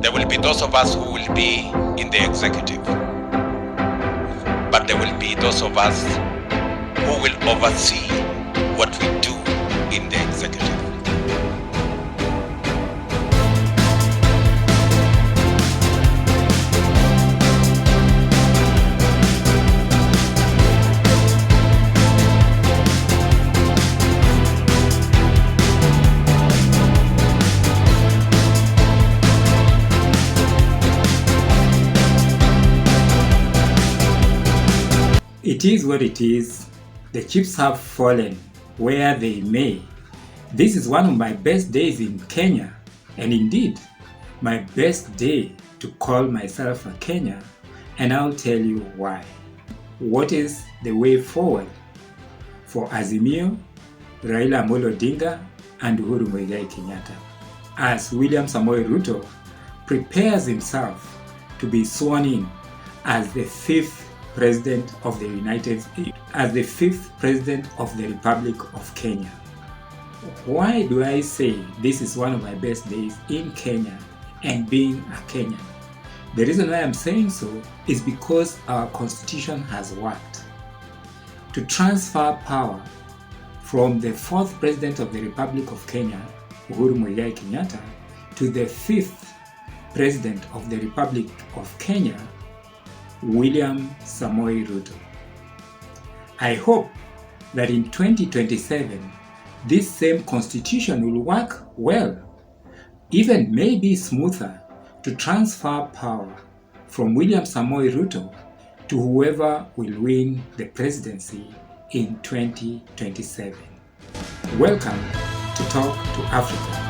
There will be those of us who will be in the executive, but there will be those of us who will oversee what we do in the executive. It is what it is. The chips have fallen where they may. This is one of my best days in Kenya, and indeed, my best day to call myself a Kenyan, and I'll tell you why. What is the way forward for Azimio, Raila Amolo Odinga, and Uhuru Kenyatta as William Samoei Ruto prepares himself to be sworn in as the fifth President of the President of the Republic of Kenya. Why do I say this is one of my best days in Kenya and being a Kenyan? The reason why I'm saying so is because our constitution has worked to transfer power from the fourth President of the Republic of Kenya, Uhuru Kenyatta, to the fifth President of the Republic of Kenya, William Samoei Ruto. I hope that in 2027, this same constitution will work well, even maybe smoother, to transfer power from William Samoei Ruto to whoever will win the presidency in 2027. Welcome to Talk to Africa.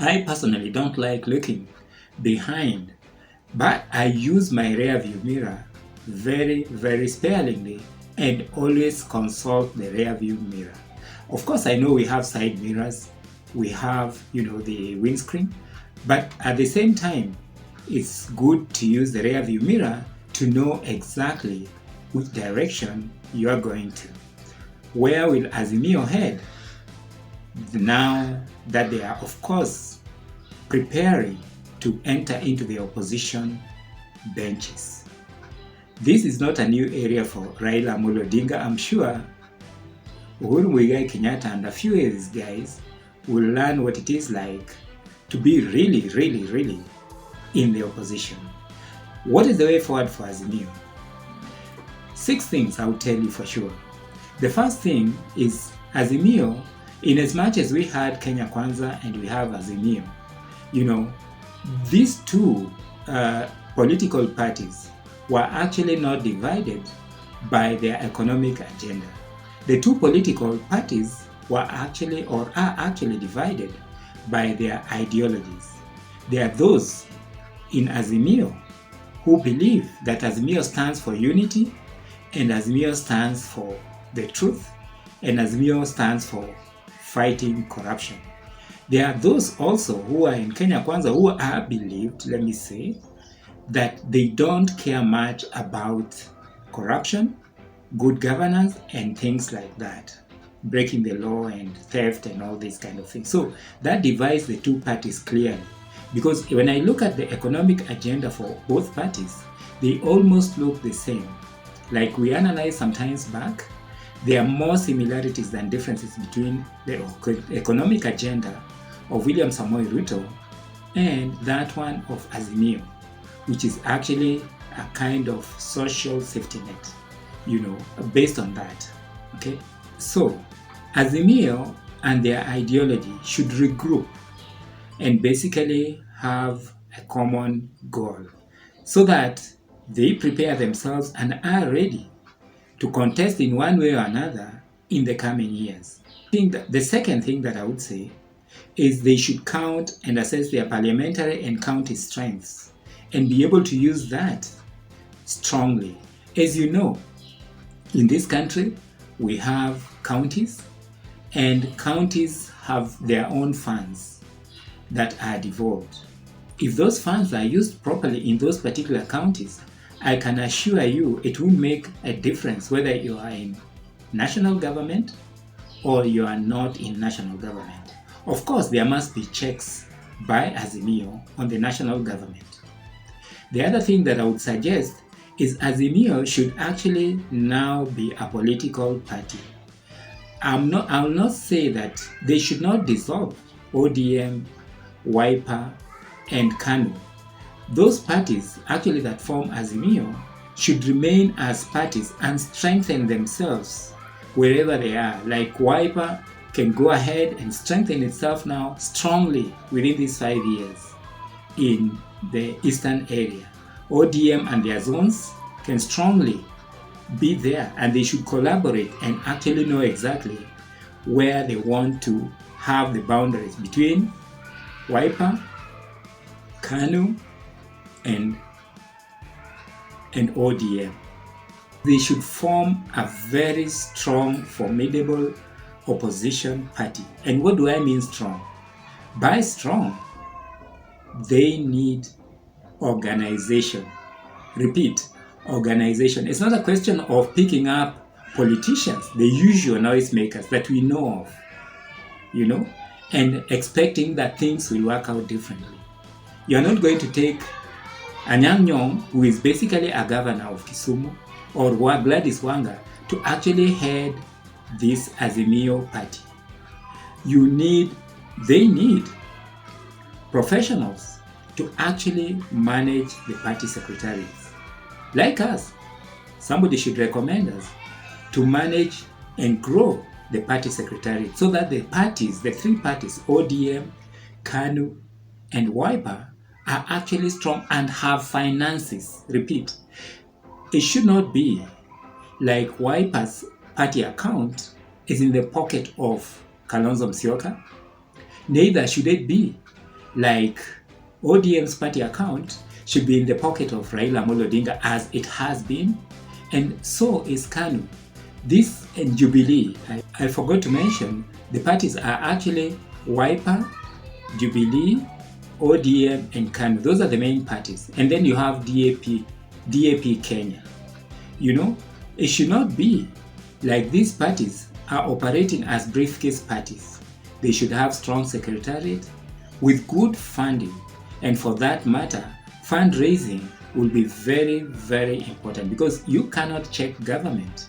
I personally don't like looking behind, but I use my rear view mirror very, very sparingly and always consult the rear view mirror. Of course, I know we have side mirrors, we have, the windscreen, but at the same time, it's good to use the rear view mirror to know exactly which direction you are going to. Where will Azimio head? Now that they are, of course, preparing to enter into the opposition benches. This is not a new area for Raila Amolo Odinga. I'm sure Uhuru Kenyatta and a few of these guys will learn what it is like to be really, really, really in the opposition. What is the way forward for Azimio? 6 things I'll tell you for sure. The first thing is Azimio, in as much as we had Kenya Kwanza and we have Azimio, these two political parties were actually not divided by their economic agenda. The two political parties were actually or are actually divided by their ideologies. There are those in Azimio who believe that Azimio stands for unity, and Azimio stands for the truth, and Azimio stands for fighting corruption. There are those also who are in Kenya Kwanza who are believed, that they don't care much about corruption, good governance, and things like that, breaking the law and theft and all these kind of things. So that divides the two parties clearly, because when I look at the economic agenda for both parties, they almost look the same. Like we analyzed some times back, there are more similarities than differences between the economic agenda of William Samoei Ruto and that one of Azimio, which is actually a kind of social safety net, based on that. Okay, so Azimio and their ideology should regroup and basically have a common goal so that they prepare themselves and are ready to contest in one way or another in the coming years. I think that the second thing that I would say is they should count and assess their parliamentary and county strengths and be able to use that strongly. As you know, in this country, we have counties, and counties have their own funds that are devolved. If those funds are used properly in those particular counties, I can assure you it will make a difference whether you are in national government or you are not in national government. Of course, there must be checks by Azimio on the national government. The other thing that I would suggest is Azimio should actually now be a political party. I will not say that they should not dissolve ODM, Wiper, and KANU. Those parties actually that form Azimio should remain as parties and strengthen themselves wherever they are. Like Wiper can go ahead and strengthen itself now strongly within these 5 years in the eastern area. ODM and their zones can strongly be there, and they should collaborate and actually know exactly where they want to have the boundaries between Wiper, KANU, and ODM. They should form a very strong, formidable opposition party. And what do I mean strong? By strong, they need organization. Repeat, organization. It's not a question of picking up politicians, the usual noisemakers that we know of, and expecting that things will work out differently. You're not going to take Anyang' Nyong'o, who is basically a governor of Kisumu, or Gladys Wanga, to actually head this Azimio party. They need professionals to actually manage the party secretariats. Like us, somebody should recommend us to manage and grow the party secretariat so that the three parties, ODM, KANU, and Wiper, are actually strong and have finances. Repeat, it should not be like Wiper's party account is in the pocket of Kalonzo Musyoka. Neither should it be like ODM's party account should be in the pocket of Raila Amolo Odinga, as it has been, and so is KANU. This and Jubilee, I forgot to mention, the parties are actually Wiper, Jubilee, ODM, and KANU. Those are the main parties. And then you have DAP Kenya. It should not be like these parties are operating as briefcase parties. They should have strong secretariat with good funding. And for that matter, fundraising will be very, very important, because you cannot check government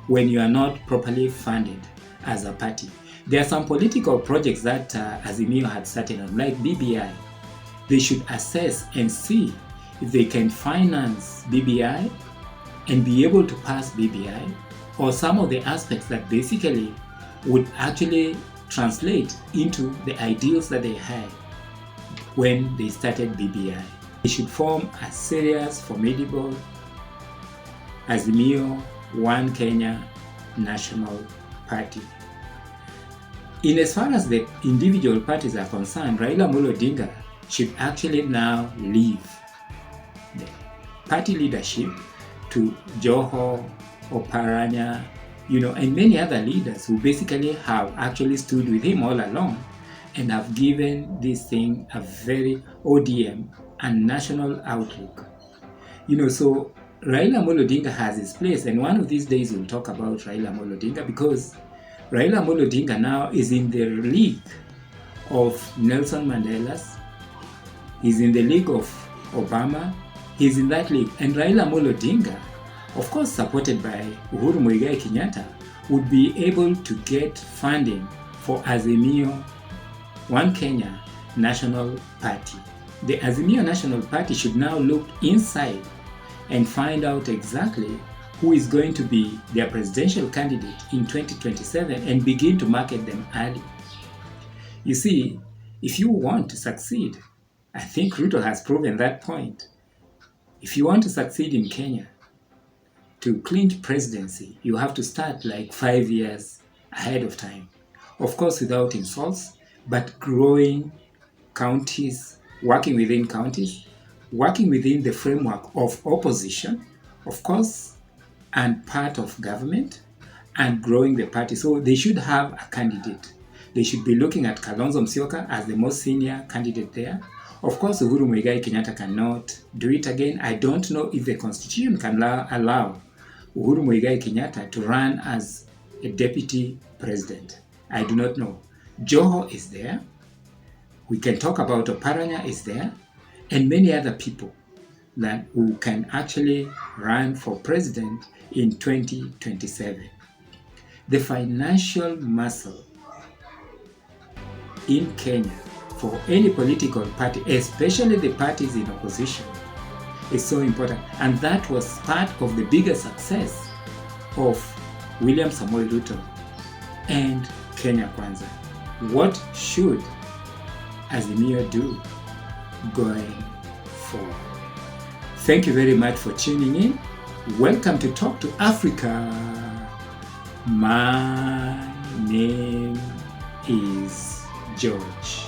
when you are not properly funded as a party. There are some political projects that Azimio had started on, like BBI. They should assess and see if they can finance BBI and be able to pass BBI, or some of the aspects that basically would actually translate into the ideals that they had when they started BBI. They should form a serious, formidable Azimio One Kenya National Party. In as far as the individual parties are concerned, Raila Amolo Odinga should actually now leave the party leadership to Joho, Oparanya, and many other leaders who basically have actually stood with him all along and have given this thing a very ODM and national outlook. So Raila Amolo Odinga has his place, and one of these days we'll talk about Raila Amolo Odinga, because Raila Amolo Odinga now is in the league of Nelson Mandela's. He's in the league of Obama. He's in that league. And Raila Amolo Odinga, of course supported by Uhuru Muigai Kenyatta, would be able to get funding for Azimio One Kenya National Party. The Azimio National Party should now look inside and find out exactly who is going to be their presidential candidate in 2027 and begin to market them early. You see, if you want to succeed, I think Ruto has proven that point. If you want to succeed in Kenya, to clinch presidency, you have to start like 5 years ahead of time. Of course, without insults, but growing counties, working within counties, working within the framework of opposition, of course, and part of government, and growing the party. So they should have a candidate. They should be looking at Kalonzo Musyoka as the most senior candidate there. Of course, Uhuru Muigai Kenyatta cannot do it again. I don't know if the constitution can allow Uhuru Muigai Kenyatta to run as a deputy president. I do not know. Joho is there. We can talk about Oparanya is there, and many other people that who can actually run for president in 2027. The financial muscle in Kenya for any political party, especially the parties in opposition, is so important. And that was part of the bigger success of William Samoei Ruto and Kenya Kwanza. What should Azimio do going forward? Thank you very much for tuning in. Welcome to Talk to Africa. My name is George.